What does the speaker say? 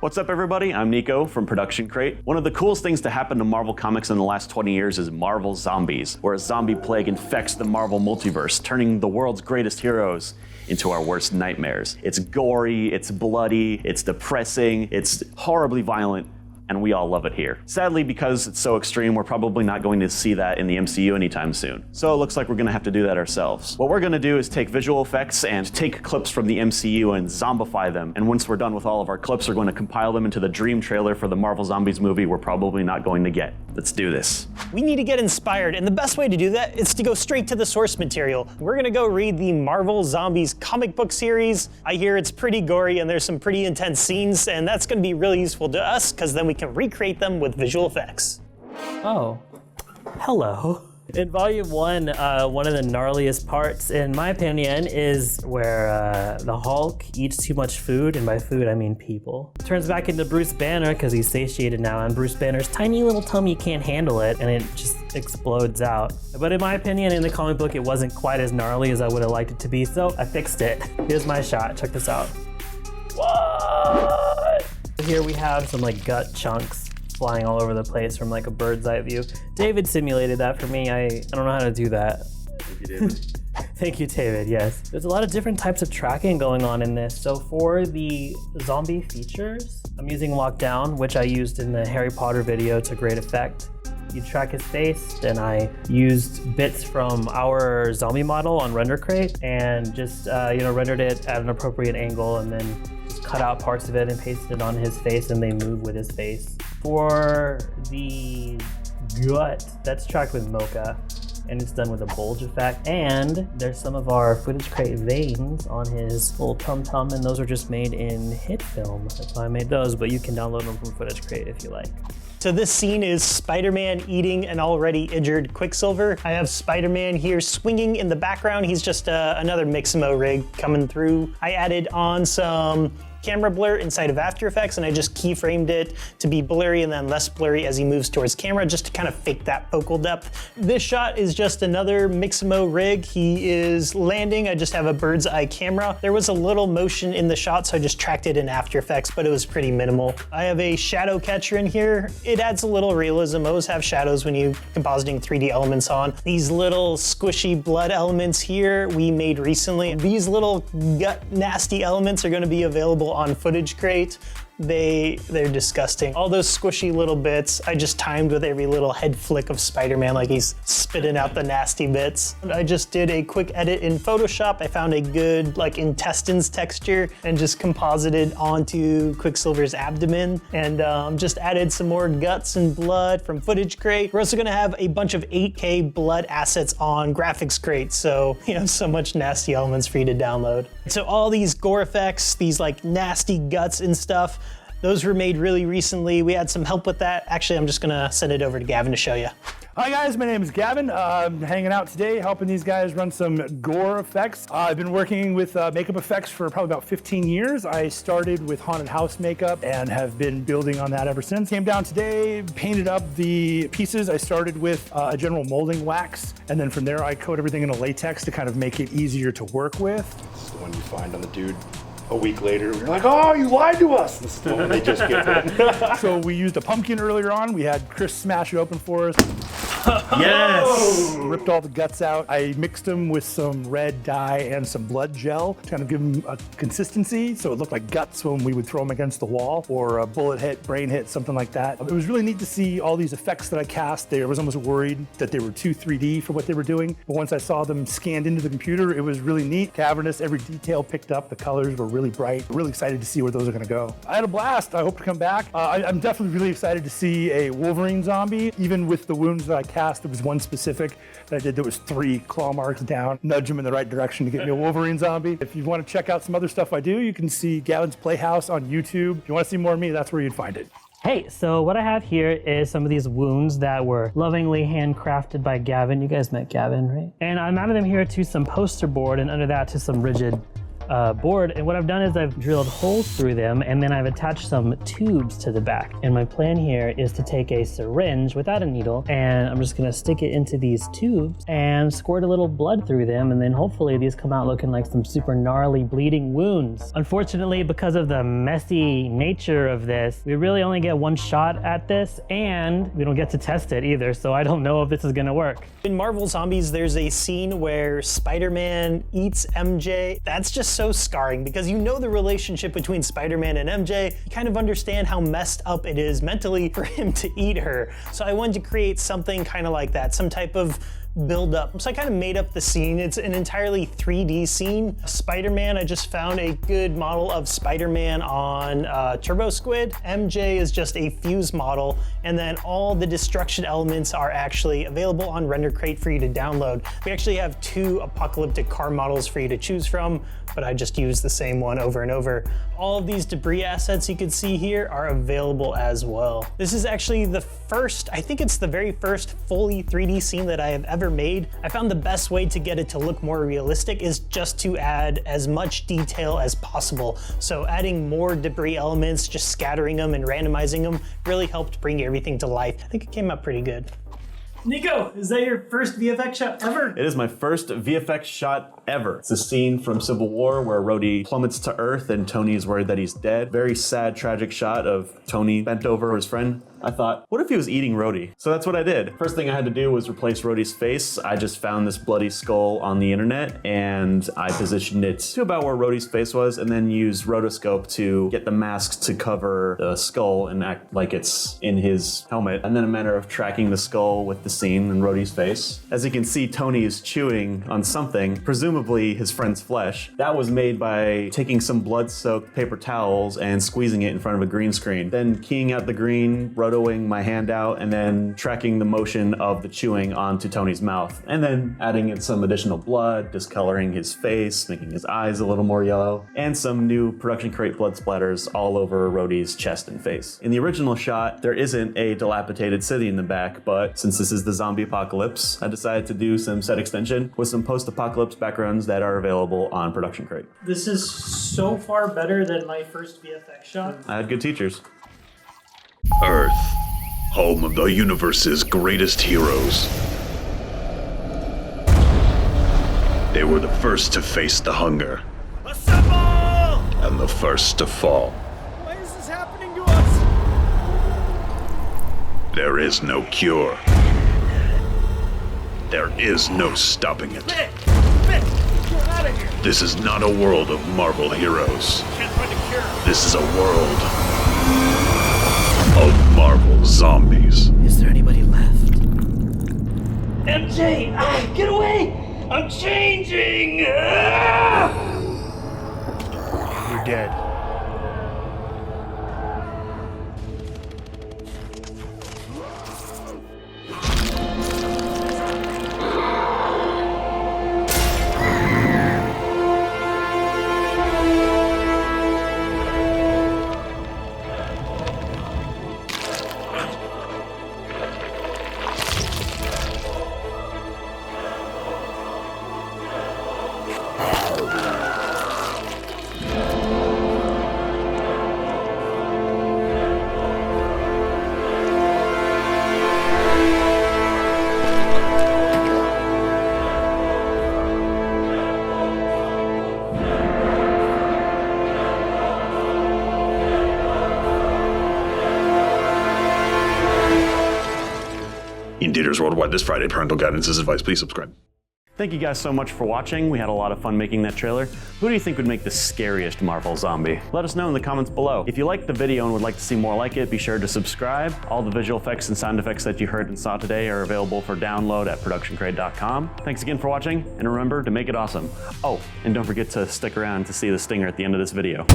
What's up everybody, I'm Nico from ProductionCrate. One of the coolest things to happen to Marvel Comics in the last 20 years is Marvel Zombies, where a zombie plague infects the Marvel multiverse, turning the world's greatest heroes into our worst nightmares. It's gory, it's bloody, it's depressing, it's horribly violent, and we all love it here. Sadly, because it's so extreme, we're probably not going to see that in the MCU anytime soon. So it looks like we're gonna have to do that ourselves. What we're gonna do is take visual effects and take clips from the MCU and zombify them. And once we're done with all of our clips, we're going to compile them into the dream trailer for the Marvel Zombies movie we're probably not going to get. Let's do this. We need to get inspired, and the best way to do that is to go straight to the source material. We're gonna go read the Marvel Zombies comic book series. I hear it's pretty gory and there's some pretty intense scenes, and that's gonna be really useful to us because then we can recreate them with visual effects. Oh, hello. In Volume 1, one of the gnarliest parts, in my opinion, is where the Hulk eats too much food, and by food I mean people. Turns back into Bruce Banner because he's satiated now, and Bruce Banner's tiny little tummy can't handle it, and it just explodes out. But in my opinion, in the comic book, it wasn't quite as gnarly as I would have liked it to be, so I fixed it. Here's my shot, check this out. What? Here we have some like gut chunks flying all over the place from like a bird's eye view. David simulated that for me. I don't know how to do that. Thank you, David. Thank you, David, yes. There's a lot of different types of tracking going on in this. So for the zombie features, I'm using Lockdown, which I used in the Harry Potter video to great effect. You track his face, and I used bits from our zombie model on RenderCrate and just rendered it at an appropriate angle and then cut out parts of it and pasted it on his face, and they move with his face. For the gut, that's tracked with Mocha, and it's done with a bulge effect. And there's some of our footage crate veins on his little tum-tum, and those are just made in hit film. That's why I made those, but you can download them from Footage Crate if you like. So this scene is Spider-Man eating an already injured Quicksilver. I have Spider-Man here swinging in the background. He's just another Mixamo rig coming through. I added on some camera blur inside of After Effects, and I just keyframed it to be blurry and then less blurry as he moves towards camera, just to kind of fake that focal depth. This shot is just another Mixamo rig. He is landing. I just have a bird's eye camera. There was a little motion in the shot, so I just tracked it in After Effects, but it was pretty minimal. I have a shadow catcher in here. It adds a little realism. I always have shadows when you compositing 3D elements on. These little squishy blood elements here we made recently. These little gut nasty elements are going to be available on Footage Crate. They're disgusting. All those squishy little bits, I just timed with every little head flick of Spider-Man like he's spitting out the nasty bits. I just did a quick edit in Photoshop. I found a good like intestines texture and just composited onto Quicksilver's abdomen, and just added some more guts and blood from Footage Crate. We're also gonna have a bunch of 8K blood assets on Graphics Crate, so you have so much nasty elements for you to download. So all these gore effects, these like nasty guts and stuff, those were made really recently. We had some help with that. Actually, I'm just gonna send it over to Gavin to show you. Hi guys, my name is Gavin. I'm hanging out today, helping these guys run some gore effects. I've been working with makeup effects for probably about 15 years. I started with haunted house makeup and have been building on that ever since. Came down today, painted up the pieces. I started with a general molding wax, and then from there I coat everything in a latex to kind of make it easier to work with. This is the one you find on the dude a week later. We're like, oh, you lied to us. This is the one they just get it. So we used a pumpkin earlier on. We had Chris smash it open for us. Yes! Ripped all the guts out. I mixed them with some red dye and some blood gel to kind of give them a consistency so it looked like guts when we would throw them against the wall, or a bullet hit, brain hit, something like that. It was really neat to see all these effects that I cast. I was almost worried that they were too 3D for what they were doing, but once I saw them scanned into the computer, it was really neat, cavernous, every detail picked up, the colors were really bright. Really excited to see where those are gonna go. I had a blast. I hope to come back. I'm definitely really excited to see a Wolverine zombie. Even with the wounds that I cast, there was one specific that I did that was 3 claw marks down. Nudge him in the right direction to get me a Wolverine zombie. If you want to check out some other stuff I do, you can see Gavin's Playhouse on YouTube. If you want to see more of me, that's where you'd find it. Hey, so what I have here is some of these wounds that were lovingly handcrafted by Gavin. You guys met Gavin, right? And I mounted them here to some poster board, and under that to some rigid board, and what I've done is I've drilled holes through them, and then I've attached some tubes to the back. And my plan here is to take a syringe without a needle, and I'm just gonna stick it into these tubes and squirt a little blood through them, and then hopefully these come out looking like some super gnarly bleeding wounds. Unfortunately, because of the messy nature of this, we really only get one shot at this, and we don't get to test it either, so I don't know if this is gonna work. In Marvel Zombies, there's a scene where Spider-Man eats MJ. That's just so scarring because you know the relationship between Spider-Man and MJ. You kind of understand how messed up it is mentally for him to eat her. So I wanted to create something kind of like that, some type of build up. So I kind of made up the scene. It's an entirely 3D scene. Spider-Man, I just found a good model of Spider-Man on Turbo Squid. MJ is just a fuse model, and then all the destruction elements are actually available on RenderCrate for you to download. We actually have 2 apocalyptic car models for you to choose from, but I just used the same one over and over. All of these debris assets you can see here are available as well. This is actually the first, I think it's the very first fully 3D scene that I have ever made. I found the best way to get it to look more realistic is just to add as much detail as possible. So adding more debris elements, just scattering them and randomizing them really helped bring everything to life. I think it came out pretty good. Nico, is that your first VFX shot ever? It is my first VFX shot ever. It's a scene from Civil War where Rhodey plummets to Earth and Tony is worried that he's dead. Very sad, tragic shot of Tony bent over his friend. I thought, what if he was eating Rhodey? So that's what I did. First thing I had to do was replace Rhodey's face. I just found this bloody skull on the internet and I positioned it to about where Rhodey's face was and then used rotoscope to get the mask to cover the skull and act like it's in his helmet. And then a matter of tracking the skull with the scene and Rhodey's face. As you can see, Tony is chewing on something, presumably his friend's flesh. That was made by taking some blood-soaked paper towels and squeezing it in front of a green screen. Then keying out the green, rotoing my hand out, and then tracking the motion of the chewing onto Tony's mouth. And then adding in some additional blood, discoloring his face, making his eyes a little more yellow, and some new ProductionCrate blood splatters all over Rhodey's chest and face. In the original shot, there isn't a dilapidated city in the back, but since this is the zombie apocalypse, I decided to do some set extension with some post-apocalypse backgrounds that are available on ProductionCrate. This is so far better than my first VFX shot. I had good teachers. Earth, home of the universe's greatest heroes. They were the first to face the hunger. Assemble! And the first to fall. Why is this happening to us? There is no cure. There is no stopping it. Mick! Get out of here! This is not a world of Marvel heroes. Can't find a cure. This is a world of Marvel zombies. Is there anybody left? MJ! Get away! I'm changing! You're dead. In theaters worldwide this Friday. Parental guidance is advised. Please subscribe. Thank you guys so much for watching. We had a lot of fun making that trailer. Who do you think would make the scariest Marvel zombie? Let us know in the comments below. If you liked the video and would like to see more like it, be sure to subscribe. All the visual effects and sound effects that you heard and saw today are available for download at ProductionCrate.com. Thanks again for watching, and remember to make it awesome. Oh, and don't forget to stick around to see the stinger at the end of this video.